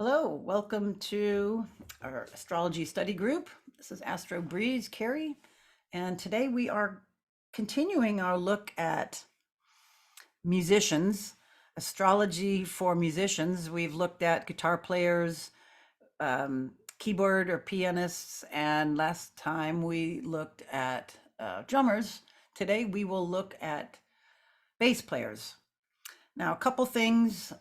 Hello, welcome to our astrology study group. This is Astro Breeze, Kaye, and today we are continuing our look at musicians, astrology for musicians. We've looked at guitar players, keyboard or pianists, and last time we looked at drummers. Today we will look at bass players. Now, a couple things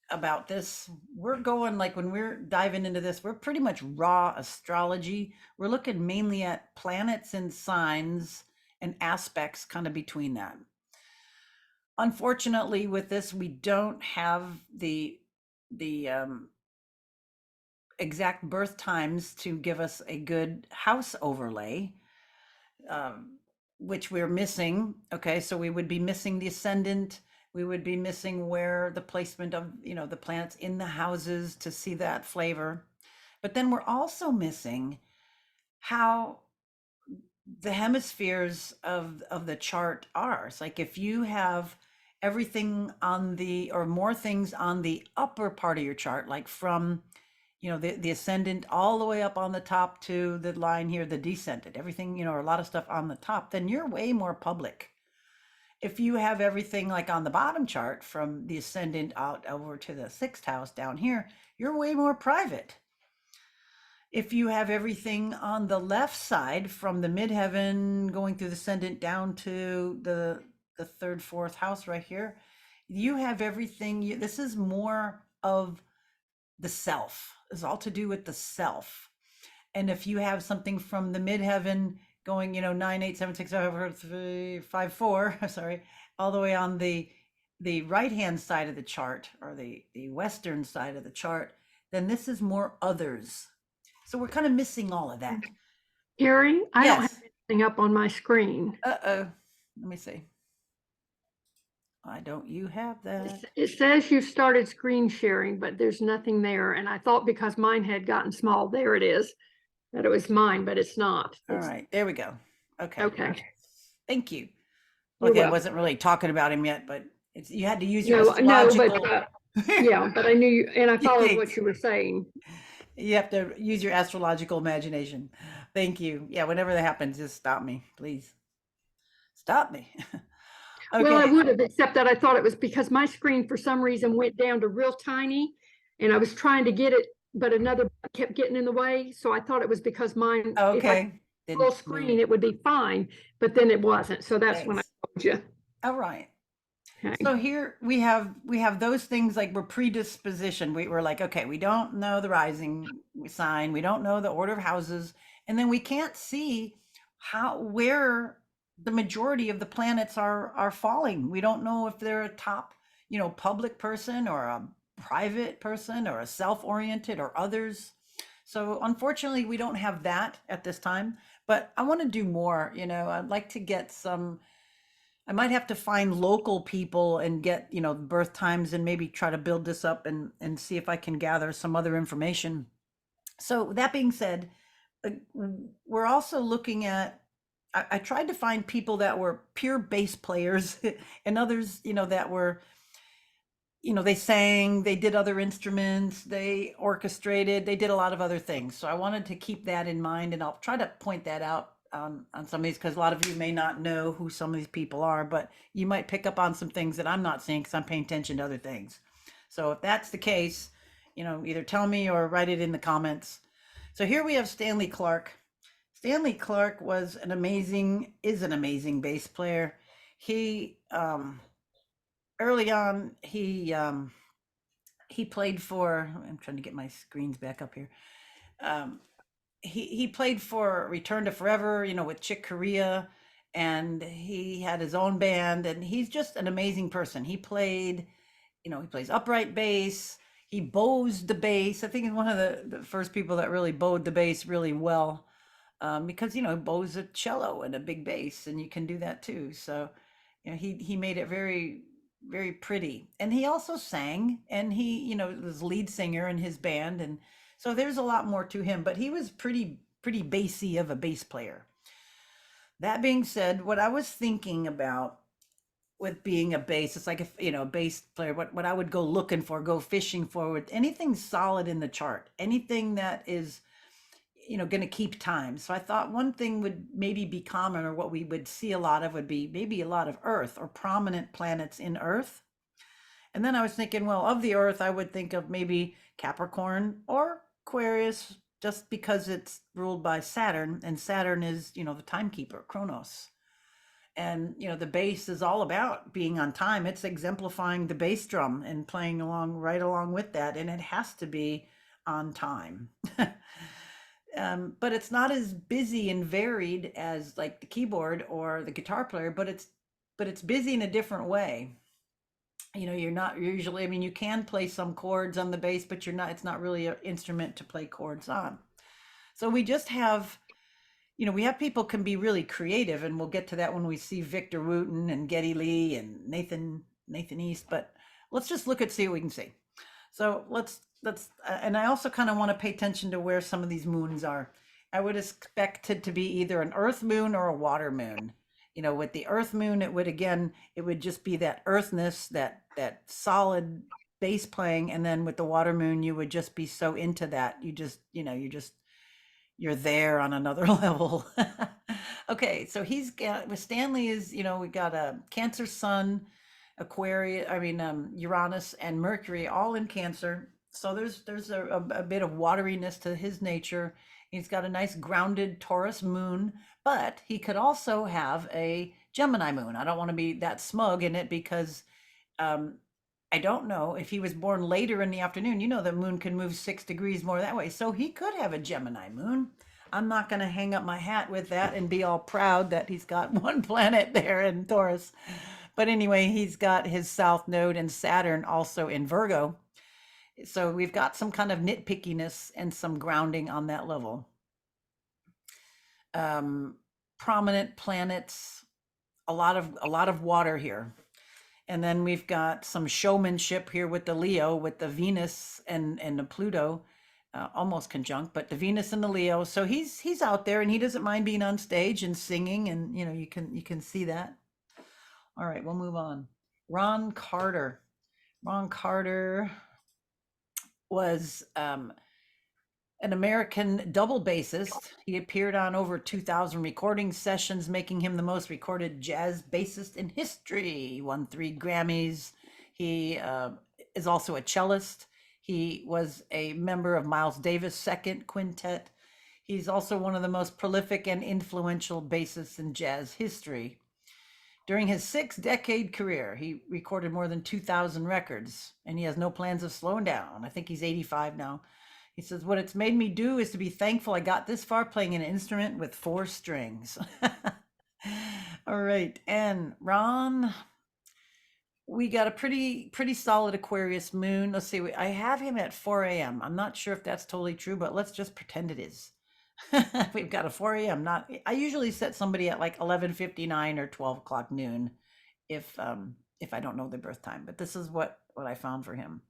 about this. We're going like when we're diving into this, we're pretty much raw astrology. We're looking mainly at planets and signs and aspects kind of between that. Unfortunately, with this, we don't have the exact birth times to give us a good house overlay, which we're missing. Okay, so we would be missing the ascendant. We would be missing where the placement of the planets in the houses to see that flavor. But then we're also missing how the hemispheres of the chart are. It's like if you have everything on the or more things on the upper part of your chart, like from the ascendant all the way up on the top to the line here, the descendant, everything, a lot of stuff on the top, then you're way more public. If you have everything like on the bottom chart from the ascendant out over to the sixth house down here, you're way more private. If you have everything on the left side from the midheaven going through the ascendant down to the third, fourth house right here, you have everything. This is more of the self. It's all to do with the self. And if you have something from the midheaven going, 9, 8, 7, 6, 5, 3, 5, 4, sorry, all the way on the right hand side of the chart or the western side of the chart, then this is more others. So we're kind of missing all of that. Kaye, I don't have Yes. anything up on my screen. Uh-oh. Let me see. Why don't you have that? It says you started screen sharing, but there's nothing there. And I thought because mine had gotten small, there it is, that it was mine, but it's not. All right, there we go. Okay. Okay. Thank you. You're Okay, I welcome. wasn't really talking about him yet, but you had to use your No, but astrological. yeah, but I knew you, and I followed Thanks. what you were saying. You have to use your astrological imagination. Thank you. Yeah, whenever that happens, just stop me, please. Stop me. Well, I Okay. would have, except that I thought it was because my screen for some reason went down to real tiny, and I was trying to get it, but another kept getting in the way. So I thought it was because mine, if I Okay. full Didn't screen, move. it would be fine, but then it wasn't. So that's when I Thanks. told you. All right. Okay. So here we have those things like we're predisposition. We're like, okay, we don't know the rising sign, we don't know the order of houses, and then we can't see how where the majority of the planets are falling. We don't know if they're a top, public person or a private person or a self-oriented or others. So unfortunately, we don't have that at this time, but I want to do more, I'd like to get some. I might have to find local people and get, birth times and maybe try to build this up and see if I can gather some other information. So that being said, uh, we're also looking at. I tried to find people that were pure bass players and others, that were, they sang, they did other instruments, they orchestrated, they did a lot of other things. So I wanted to keep that in mind, and I'll try to point that out on some of these because a lot of you may not know who some of these people are, but you might pick up on some things that I'm not seeing because I'm paying attention to other things. So if that's the case, either tell me or write it in the comments. So here we have Stanley Clark. Stanley Clark is an amazing bass player. He early on he played for. I'm trying to get my screens back up here. Um, he played for Return to Forever, with Chick Corea, and he had his own band, and he's just an amazing person. He plays upright bass. He bows the bass. I think he's one of the first people that really bowed the bass really well, because bows a cello and a big bass, and you can do that too. So, he made it very very pretty, and he also sang, and he was lead singer in his band, and so there's a lot more to him. But he was pretty bassy of a bass player. That being said, what I was thinking about with being a bass. It's like if, a bass player, what I would go looking for, go fishing for, with anything solid in the chart, anything that is, going to keep time. So I thought one thing would maybe be common, or what we would see a lot of would be maybe a lot of Earth or prominent planets in Earth. And then I was thinking, well, of the Earth, I would think of maybe Capricorn or Aquarius, just because it's ruled by Saturn, and Saturn is, the timekeeper, Chronos. And, the bass is all about being on time. It's exemplifying the bass drum and playing along right along with that. And it has to be on time. But it's not as busy and varied as like the keyboard or the guitar player, but it's busy in a different way. You're not usually, I mean, you can play some chords on the bass, but it's not really an instrument to play chords on. So we just have, we have people can be really creative, and we'll get to that when we see Victor Wooten and Geddy Lee and Nathan East, but let's just see what we can see. So let's and I also kind of want to pay attention to where some of these moons are. I would expect it to be either an earth moon or a water moon. With the earth moon, it would just be that earthness, that solid bass playing. And then with the water moon, you would just be so into that. You're there on another level. Okay. So he's got, with Stanley is, we got a Cancer sun, Aquarius, Uranus and Mercury all in Cancer. So there's a bit of wateriness to his nature. He's got a nice grounded Taurus moon, but he could also have a Gemini moon. I don't want to be that smug in it, because I don't know if he was born later in the afternoon. The moon can move 6 degrees more that way. So he could have a Gemini moon. I'm not going to hang up my hat with that and be all proud that he's got one planet there in Taurus. But anyway, he's got his south node and Saturn also in Virgo. So we've got some kind of nitpickiness and some grounding on that level. Prominent planets, a lot of water here. And then we've got some showmanship here with the Leo, with the Venus and the Pluto, almost conjunct, but the Venus and the Leo. So he's out there, and he doesn't mind being on stage and singing, and you can see that. All right, we'll move on. Ron Carter. Ron Carter was an American double bassist. He appeared on over 2,000 recording sessions, making him the most recorded jazz bassist in history. He won 3 Grammys. He is also a cellist. He was a member of Miles Davis' second quintet. He's also one of the most prolific and influential bassists in jazz history. During his 6-decade career, he recorded more than 2,000 records, and he has no plans of slowing down. I think he's 85 now. He says, what it's made me do is to be thankful I got this far playing an instrument with 4 strings. All right. And Ron, we got a pretty solid Aquarius moon. Let's see. I have him at 4 a.m. I'm not sure if that's totally true, but let's just pretend it is. We've got a 4 a.m. I usually set somebody at like 11:59 or 12 o'clock noon if I don't know the birth time, but this is what I found for him.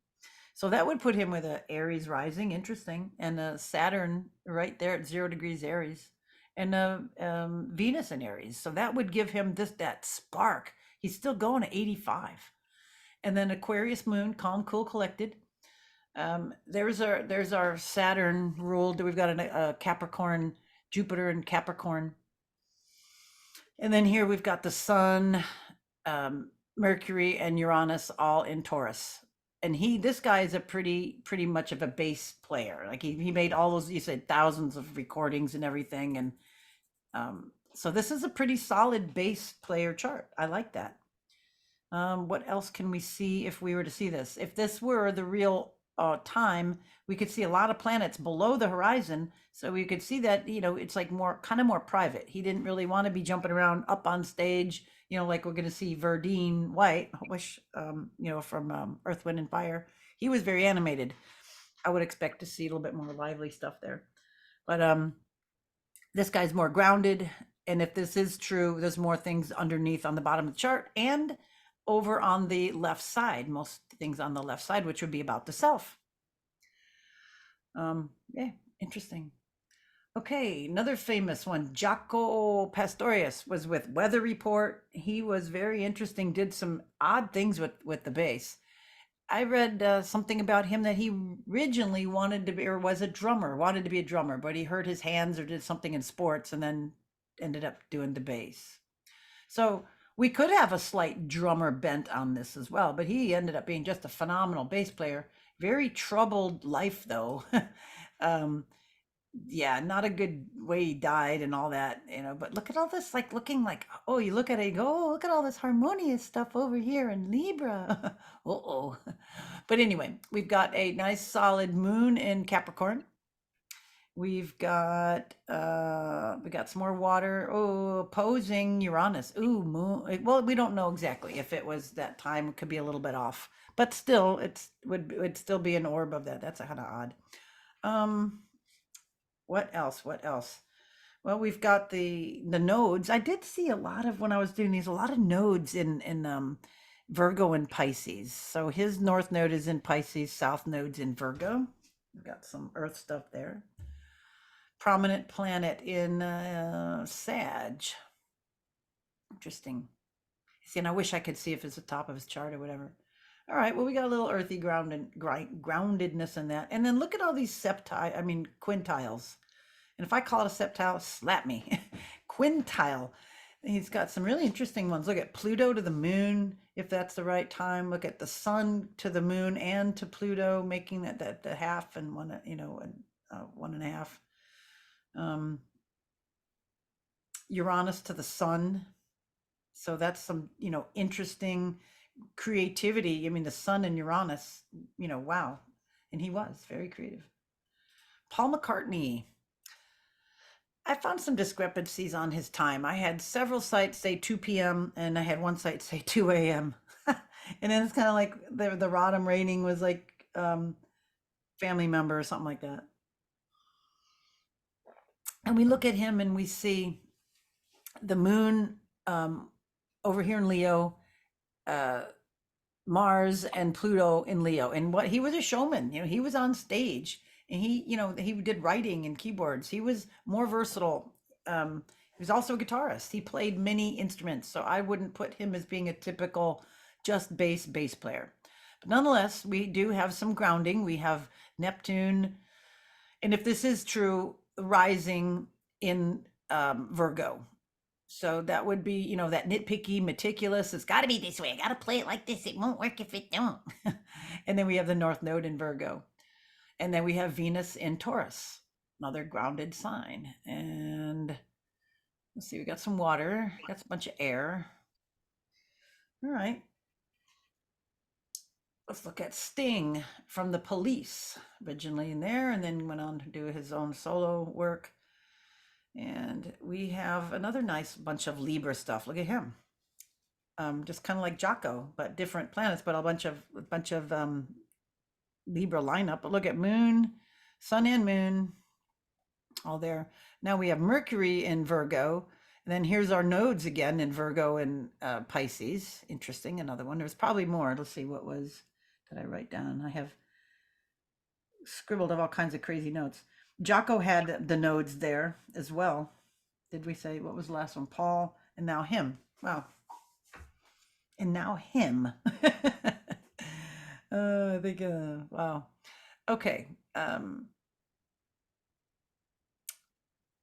So that would put him with a Aries rising, interesting, and a Saturn right there at 0 degrees Aries, and a Venus in Aries. So that would give him that spark. He's still going at 85. And then Aquarius moon, calm, cool, collected. There's our Saturn ruled. We've got a Capricorn, Jupiter and Capricorn. And then here we've got the sun, Mercury and Uranus all in Taurus. And this guy is a pretty much of a bass player. Like he made all those, you said, thousands of recordings and everything. And so this is a pretty solid bass player chart. I like that. What else can we see if we were to see this? If this were the real time, we could see a lot of planets below the horizon. So we could see that, it's like kind of more private. He didn't really want to be jumping around up on stage, like we're going to see Verdine White, which, from Earth, Wind and Fire. He was very animated. I would expect to see a little bit more lively stuff there. But this guy's more grounded. And if this is true, there's more things underneath on the bottom of the chart and over on the left side, most things on the left side, which would be about the self. Yeah, interesting. Okay, another famous one, Jaco Pastorius was with Weather Report. He was very interesting, did some odd things with the bass. I read something about him that he originally wanted to be, or was a drummer, wanted to be a drummer, but he hurt his hands or did something in sports and then ended up doing the bass. So we could have a slight drummer bent on this as well, but he ended up being just a phenomenal bass player. Very troubled life though. um, yeah, not a good way he died and all that, but look at all this, like looking like, oh, you look at it, you go, oh, look at all this harmonious stuff over here in Libra. Uh-oh. But anyway, we've got a nice solid moon in Capricorn. We got some more water. Oh, opposing Uranus. Ooh, moon. Well, we don't know exactly if it was that time. It could be a little bit off, but still, would still be an orb of that. That's kind of odd. Um, what else? What else? Well, we've got the nodes. I did see a lot of when I was doing these, a lot of nodes in Virgo and Pisces. So his north node is in Pisces, south node's in Virgo. We've got some Earth stuff there. Prominent planet in Sag. Interesting. See, and I wish I could see if it's the top of his chart or whatever. All right, well, we got a little earthy groundedness in that. And then look at all these quintiles. And if I call it a septile, slap me. Quintile. He's got some really interesting ones. Look at Pluto to the moon, if that's the right time. Look at the sun to the moon and to Pluto, making that the half and one, and 1.5. Uranus to the sun. So that's some, interesting creativity. I mean, the sun and Uranus, wow. And he was very creative. Paul McCartney. I found some discrepancies on his time. I had several sites say 2 p.m. and I had one site say 2 a.m. And then it's kind of like the Rodham rating was like family member or something like that. And we look at him and we see the moon over here in Leo, Mars and Pluto in Leo. And what he was a showman, he was on stage and he did writing and keyboards. He was more versatile. He was also a guitarist. He played many instruments. So I wouldn't put him as being a typical just bass player. But nonetheless, we do have some grounding. We have Neptune. And if this is true, rising in Virgo. So that would be, that nitpicky, meticulous. It's got to be this way. I got to play it like this. It won't work if it don't. And then we have the North Node in Virgo. And then we have Venus in Taurus, another grounded sign. And let's see, we got some water. Got a bunch of air. All right. Let's look at Sting from the Police, originally in there, and then went on to do his own solo work. And we have another nice bunch of Libra stuff. Look at him. Just kind of like Jaco, but different planets, but a bunch of Libra lineup. But look at Moon, Sun and Moon, all there. Now we have Mercury in Virgo. And then here's our nodes again in Virgo and Pisces. Interesting, another one. There's probably more. Let's see, what did I write down? I have scribbled of all kinds of crazy notes. Jaco had the nodes there as well. Did we say, what was the last one? Paul, and now him. Wow. And now him. I think, wow. Okay.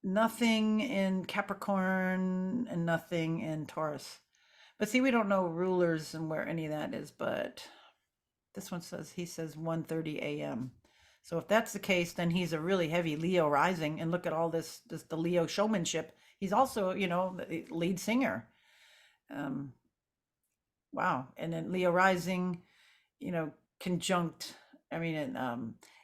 Nothing in Capricorn and nothing in Taurus. But see, we don't know rulers and where any of that is, but this one says, he says 1:30 a.m. So if that's the case, then he's a really heavy Leo rising. And look at all this the Leo showmanship. He's also, the lead singer. Wow. And then Leo rising, conjunct. I mean,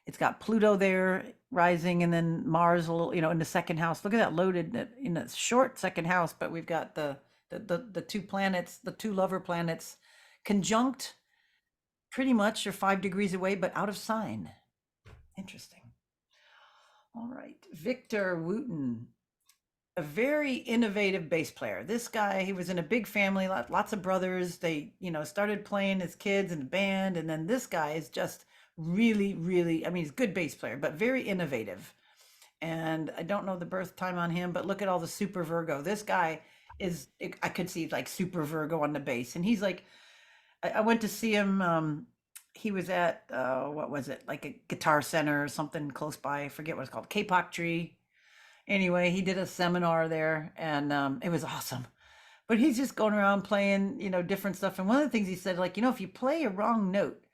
it's got Pluto there rising, and then Mars a little, in the second house. Look at that loaded in a short second house, but we've got the two planets, the two lover planets, conjunct pretty much or 5 degrees away, but out of sign. Interesting. All right, Victor Wooten, a very innovative bass player. This guy, he was in a big family, lots of brothers. They, started playing as kids in a band, and then this guy is just really, really, I mean, he's a good bass player, but very innovative. And I don't know the birth time on him, but look at all the super Virgo. This guy is, I could see like super Virgo on the bass. And he's like, I went to see him. He was at, what was it? Like a guitar center or something close by. I forget what it's called. K-pop tree. Anyway, he did a seminar there and it was awesome. But he's just going around playing, different stuff. And one of the things he said, like, if you play a wrong note,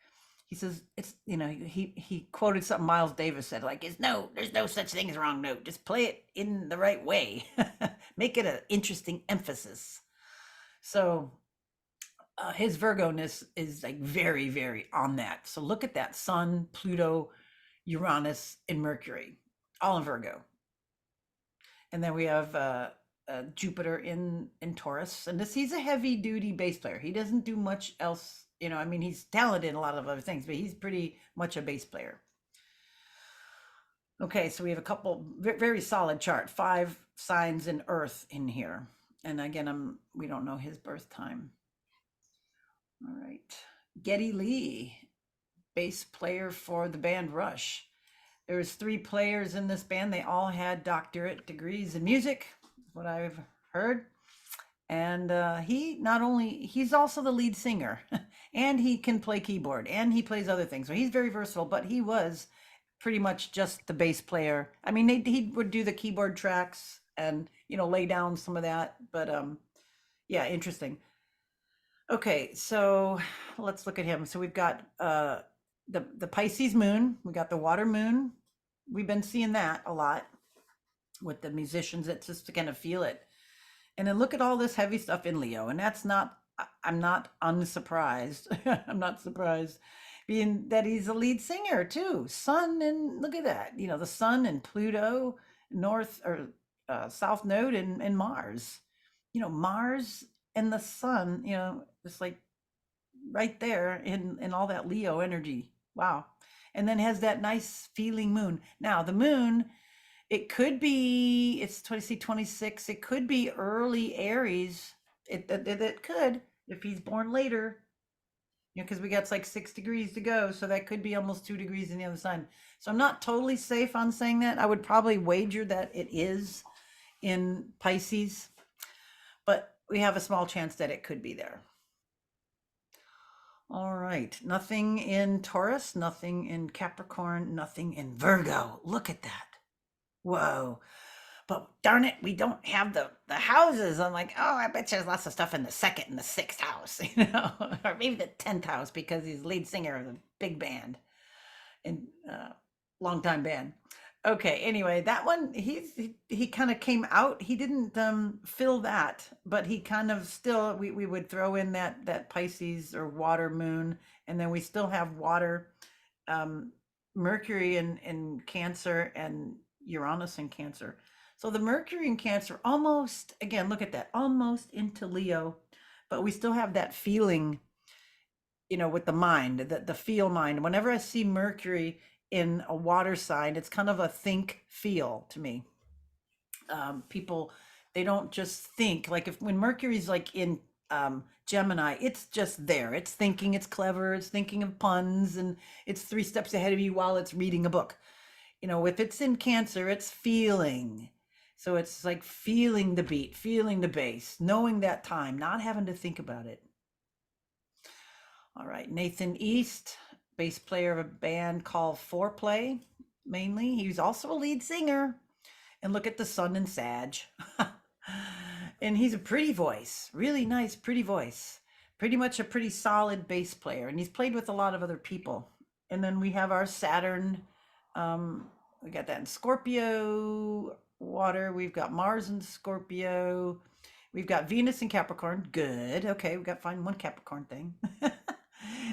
he says it's, he quoted something Miles Davis said, like, there's no such thing as a wrong note. Just play it in the right way. Make it an interesting emphasis. So his Virgo-ness is like very, very on that. So look at that: Sun, Pluto, Uranus, and Mercury, all in Virgo. And then we have Jupiter in Taurus, and he's a heavy duty bass player. He doesn't do much else. I mean, he's talented in a lot of other things, but he's pretty much a bass player. Okay, so we have a couple very solid chart, 5 signs in Earth in here. And again, we don't know his birth time. All right. Geddy Lee, bass player for the band Rush. There was 3 players in this band. They all had doctorate degrees in music, what I've heard. And he's also the lead singer and he can play keyboard and he plays other things. So he's very versatile, but he was pretty much just the bass player. I mean, he would do the keyboard tracks and, lay down some of that. But yeah, interesting. Okay, so let's look at him. So we've got the Pisces moon. We got the water moon. We've been seeing that a lot with the musicians. It's just to kind of feel it. And then look at all this heavy stuff in Leo. And I'm not unsurprised. I'm not surprised being that he's a lead singer too. Sun, and look at that, the sun and Pluto, north or south node and Mars. Mars and the sun, just like right there in all that Leo energy. Wow. And then has that nice feeling moon. Now the moon, it could be, it's 26. It could be early Aries. It could, if he's born later, because we got like 6 degrees to go. So that could be almost 2 degrees in the other sign. So I'm not totally safe on saying that. I would probably wager that it is in Pisces, but we have a small chance that it could be there. All right. Nothing in Taurus, nothing in Capricorn, nothing in Virgo. Look at that. Whoa. But darn it, we don't have the houses. I'm like, oh, I bet there's lots of stuff in the 2nd and the 6th house, or maybe the 10th house because he's lead singer of a big band and longtime band. Okay, anyway, that one, he kind of came out. He didn't fill that, but he kind of still, we would throw in that Pisces or water moon, and then we still have water, Mercury in Cancer and Uranus in Cancer. So the Mercury in Cancer almost, again, look at that, almost into Leo, but we still have that feeling, with the mind, the feel mind. Whenever I see Mercury in a water sign, it's kind of a think feel to me. People, they don't just think, like when Mercury's like in Gemini, it's just there. It's thinking, it's clever, it's thinking of puns, and it's 3 steps ahead of you while it's reading a book. If it's in Cancer, it's feeling. So it's like feeling the beat, feeling the bass, knowing that time, not having to think about it. All right, Nathan East, bass player of a band called Foreplay, mainly. He was also a lead singer. And look at the sun in Sag. And he's a pretty voice, really nice, pretty voice. Pretty much a pretty solid bass player. And he's played with a lot of other people. And then we have our Saturn. We got that in Scorpio water. We've got Mars in Scorpio. We've got Venus in Capricorn. Good. Okay, we got to find one Capricorn thing.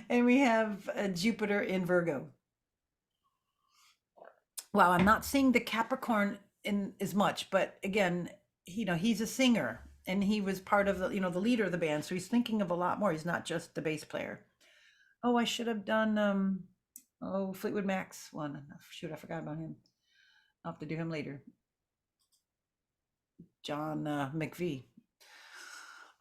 And we have Jupiter in Virgo. Wow, I'm not seeing the Capricorn in as much, but again, he's a singer and he was part of the, the leader of the band. So he's thinking of a lot more. He's not just the bass player. Oh, I should have done, Fleetwood Mac's one. Shoot, I forgot about him. I'll have to do him later. John McVie.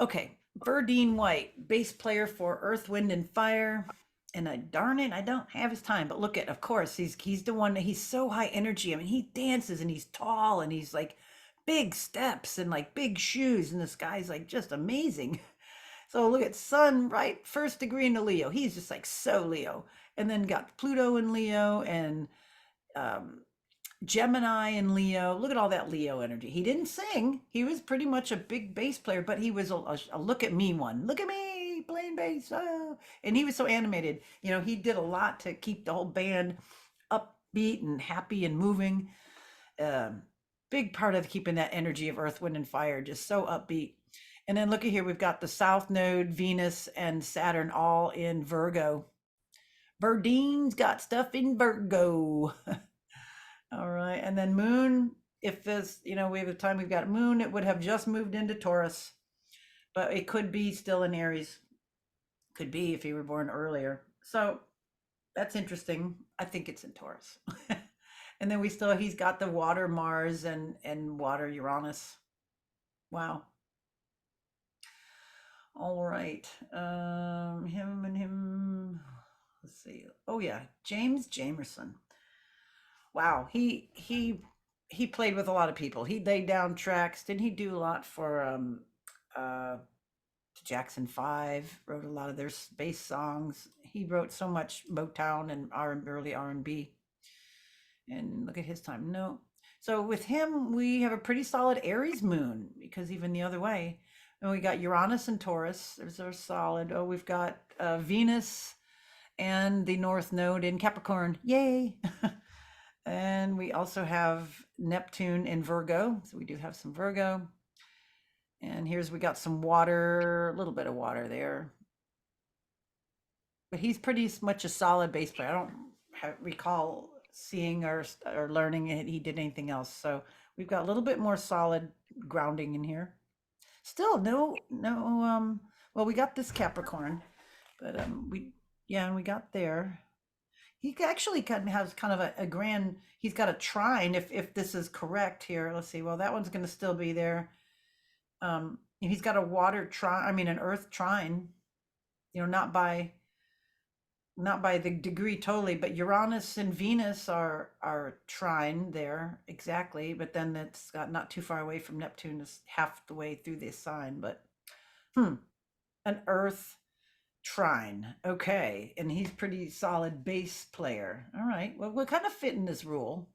Okay, Verdine White, bass player for Earth, Wind, and Fire. And I darn it, I don't have his time. But look at, of course, he's the one that he's so high energy. I mean, he dances and he's tall and he's like big steps and like big shoes, and this guy's like just amazing. So look at Sun, right? First degree into Leo. He's just like so Leo. And then got Pluto in Leo and um, Gemini and Leo. Look at all that Leo energy. He didn't sing. He was pretty much a big bass player, but he was a look at me one. Look at me playing bass. Oh. And he was so animated. You know, he did a lot to keep the whole band upbeat and happy and moving. Um, Big part of keeping that energy of Earth, Wind, and Fire just so upbeat. And then look at here, we've got the South Node, Venus, and Saturn all in Virgo. Verdine's got stuff in Virgo. All right. And then Moon, if this, you know, we have the time we've got Moon, it would have just moved into Taurus, but it could be still in Aries. Could be if you were born earlier. So that's interesting. I think it's in Taurus. And then he's got the water Mars and water Uranus. Wow. All right. Him. Let's see. Oh yeah, James Jamerson. Wow, he played with a lot of people. He laid down tracks. Didn't he do a lot for uh Jackson 5, wrote a lot of their bass songs. He wrote so much Motown and early R&B. And look at his time. No. So with him, we have a pretty solid Aries moon because even the other way. And we got Uranus and Taurus. There's our solid. Oh, we've got Venus and the North Node in Capricorn. Yay. And we also have Neptune in Virgo. So we do have some Virgo. And we got some water, a little bit of water there. But he's pretty much a solid bass player. I don't recall seeing or learning he did anything else. So we've got a little bit more solid grounding in here. Still no, well, we got this Capricorn, but and we got there. He actually has kind of a grand, he's got a trine if this is correct here. Let's see. Well, that one's going to still be there. He's got a water trine, I mean an earth trine, you know, not by the degree totally, but Uranus and Venus are trine there exactly, but then it's got not too far away from Neptune, is half the way through this sign, but an earth trine. Okay, and he's pretty solid bass player. All right, well, we'll kind of fit in this rule.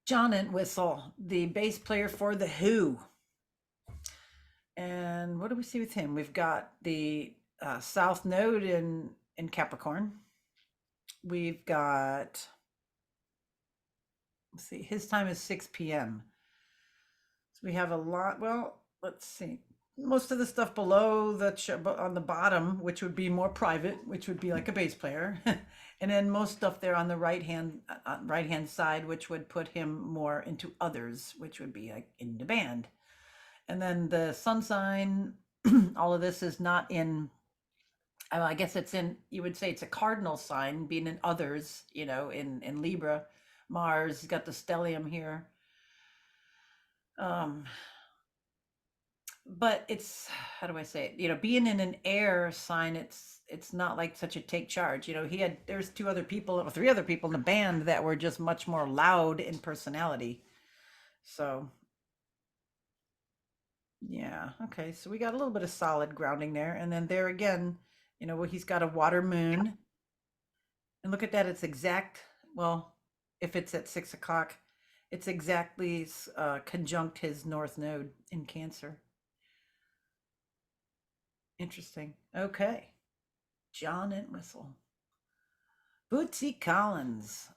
John Entwhistle, the bass player for The Who. And what do we see with him? We've got the South Node in Capricorn. We've got, let's see, his time is 6 p.m. So we have a lot. Well, let's see. Most of the stuff below on the bottom, which would be more private, which would be like a bass player, and then most stuff there on the right hand side, which would put him more into others, which would be like in the band. And then the sun sign, all of this is not in. I guess it's in. You would say it's a cardinal sign, being in others. You know, in Libra, Mars has got the stellium here. But it's, how do I say it? You know, being in an air sign, it's not like such a take charge. You know, there's three other people in the band that were just much more loud in personality. So yeah, okay. So we got a little bit of solid grounding there, and then there again, you know, he's got a water moon, and look at that. It's exact. Well, if it's at 6 o'clock, it's exactly conjunct his North Node in Cancer. Interesting. Okay. John Entwhistle. Bootsy Collins.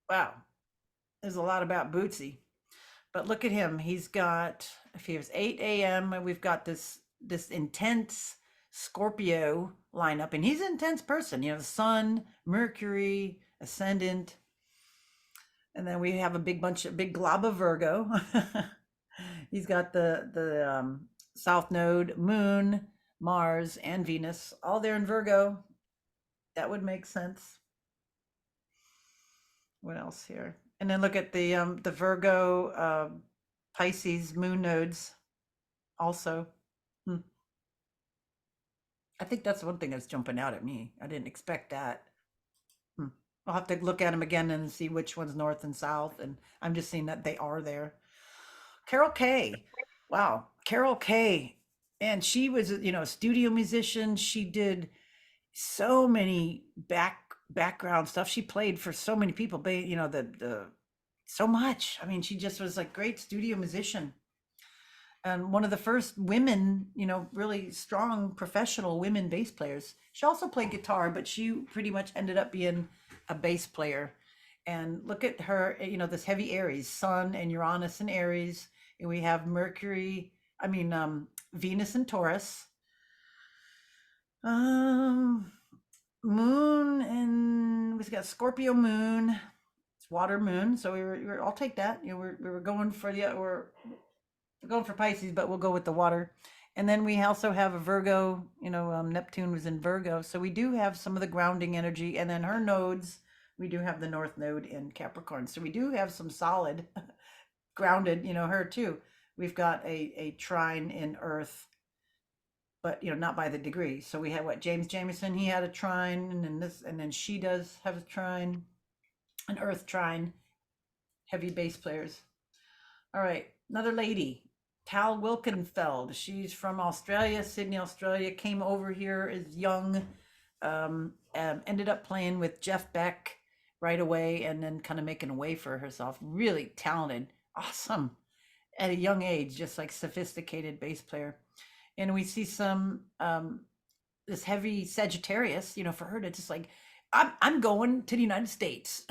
Wow. There's a lot about Bootsy. But look at him. He's got, if he was 8 a.m., and we've got this intense Scorpio lineup. And he's an intense person. You know, the Sun, Mercury, Ascendant. And then we have a big glob of Virgo. He's got the South Node, Moon, Mars, and Venus, all there in Virgo. That would make sense. What else here? And then look at the Virgo Pisces moon nodes also. I think that's one thing that's jumping out at me. I didn't expect that. Hmm. I'll have to look at them again and see which one's north and south. And I'm just seeing that they are there. Carol Kaye. Wow. Carol Kaye. And she was, a studio musician. She did so many background stuff. She played for so many people, the so much. I mean, she just was like great studio musician. And one of the first women, really strong professional women bass players. She also played guitar, but she pretty much ended up being a bass player. And look at her, this heavy Aries, Sun and Uranus and Aries. And we have Venus and Taurus. Moon, and we've got Scorpio moon. It's water moon. So I'll take that. We were going for we're going for Pisces, but we'll go with the water. And then we also have a Virgo, Neptune was in Virgo. So we do have some of the grounding energy. And then her nodes, we do have the North Node in Capricorn. So we do have some solid grounded, her too. We've got a trine in Earth, but not by the degree. So we had James Jamerson, he had a trine, and then she does have a trine, an Earth trine, heavy bass players. All right, another lady, Tal Wilkenfeld. She's from Australia, Sydney, Australia. Came over here as young. Ended up playing with Jeff Beck right away, and then kind of making a way for herself. Really talented, awesome, at a young age, just like sophisticated bass player. And we see some this heavy Sagittarius. For her to just like, I'm going to the United States.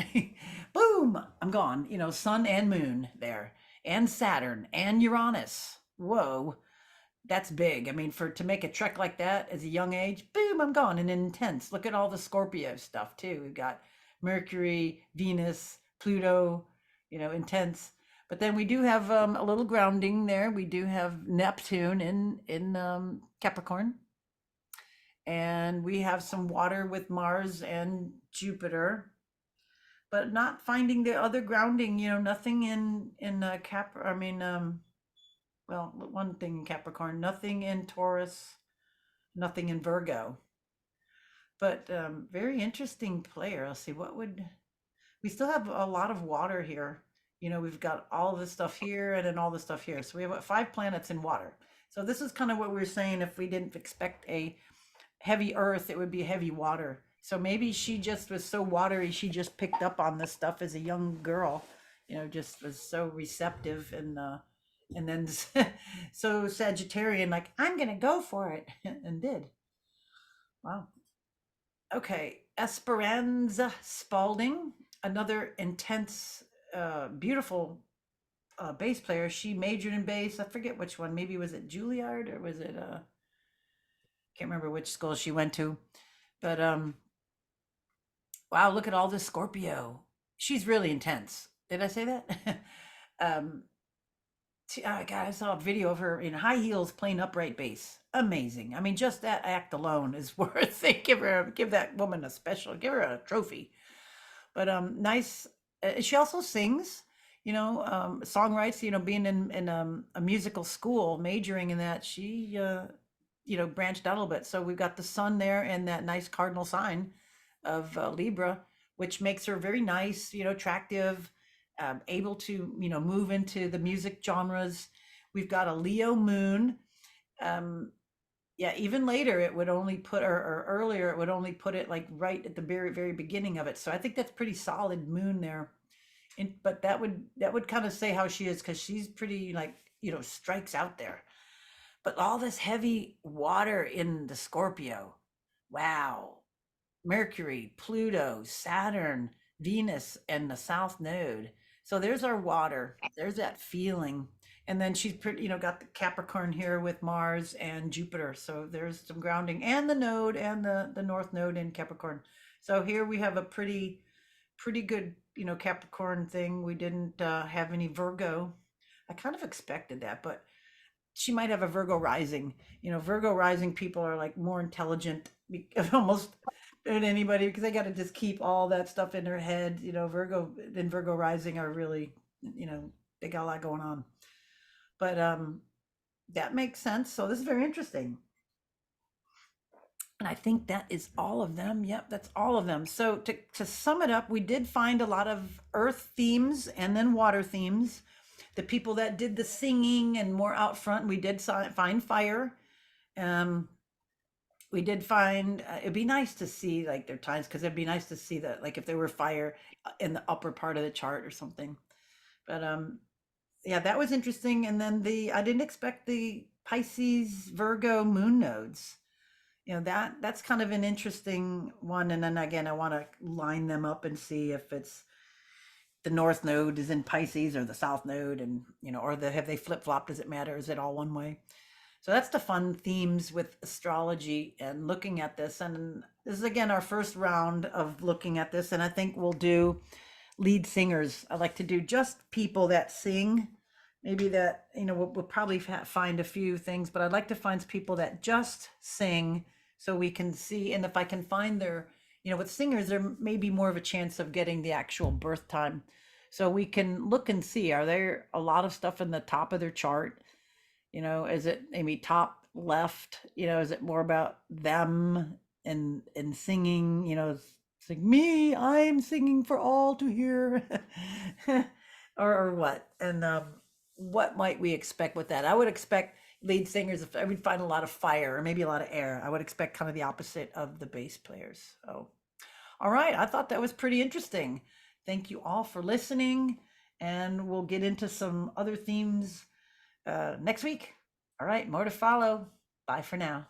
Boom, I'm gone. Sun and moon there, and Saturn and Uranus. Whoa, that's big. I mean, to make a trek like that as a young age, boom, I'm gone. And intense. Look at all the Scorpio stuff too. We've got Mercury, Venus, Pluto, intense. But then we do have a little grounding there. We do have Neptune in Capricorn. And we have some water with Mars and Jupiter, but not finding the other grounding, nothing in one thing in Capricorn, nothing in Taurus, nothing in Virgo. But very interesting player. Let's see, we still have a lot of water here. We've got all this stuff here and then all this stuff here. So we have 5 planets in water. So this is kind of what we were saying. If we didn't expect a heavy earth, it would be heavy water. So maybe she just was so watery, she just picked up on this stuff as a young girl, just was so receptive and then so Sagittarian, like, I'm going to go for it, and did. Wow. Okay. Esperanze Spalding, another intense, beautiful bass player. She majored in bass. I forget which one. Maybe was it Juilliard or was it can't remember which school she went to. But wow, look at all this Scorpio. She's really intense. Did I say that? God, I saw a video of her in high heels playing upright bass. Amazing. I mean, just that act alone is worth it. Give that woman give her a trophy. But nice. She also sings, songwrites, being in a musical school, majoring in that. She, branched out a little bit. So we've got the sun there and that nice cardinal sign of Libra, which makes her very nice, attractive, able to, move into the music genres. We've got a Leo moon. Yeah, even later it would only put, or earlier it would only put it like right at the very, very beginning of it. So I think that's pretty solid moon there. But that would kind of say how she is, because she's pretty like, strikes out there. But all this heavy water in the Scorpio. Wow. Mercury, Pluto, Saturn, Venus, and the South Node. So there's our water. There's that feeling. And then she's pretty, got the Capricorn here with Mars and Jupiter. So there's some grounding, and the node and the North Node in Capricorn. So here we have a pretty good, Capricorn thing. We didn't have any Virgo. I kind of expected that, but she might have a Virgo rising. Virgo rising people are like more intelligent almost than anybody, because they got to just keep all that stuff in their head. Virgo rising are really, they got a lot going on. But that makes sense. So this is very interesting. And I think that is all of them. Yep, that's all of them. So to sum it up, we did find a lot of earth themes and then water themes. The people that did the singing and more out front, we did find fire. Um, we did find it'd be nice to see like their times, because it'd be nice to see that, like if there were fire in the upper part of the chart or something. But yeah, that was interesting. And then I didn't expect the Pisces Virgo moon nodes. That's kind of an interesting one. And then again, I want to line them up and see if it's the north node is in Pisces or the south node, and or have they flip-flopped? Does it matter? Is it all one way? So that's the fun themes with astrology and looking at this. And this is again our first round of looking at this, and I think we'll do lead singers. I like to do just people that sing. Maybe that, we'll probably find a few things, but I'd like to find people that just sing so we can see. And if I can find their, with singers, there may be more of a chance of getting the actual birth time. So we can look and see, are there a lot of stuff in the top of their chart? Is it maybe top left? Is it more about them and singing, sing me, I'm singing for all to hear, or what? And what might we expect with that? I would expect lead singers, if I would find a lot of fire or maybe a lot of air, I would expect kind of the opposite of the bass players. So, all right, I thought that was pretty interesting. Thank you all for listening, and we'll get into some other themes next week. All right, more to follow. Bye for now.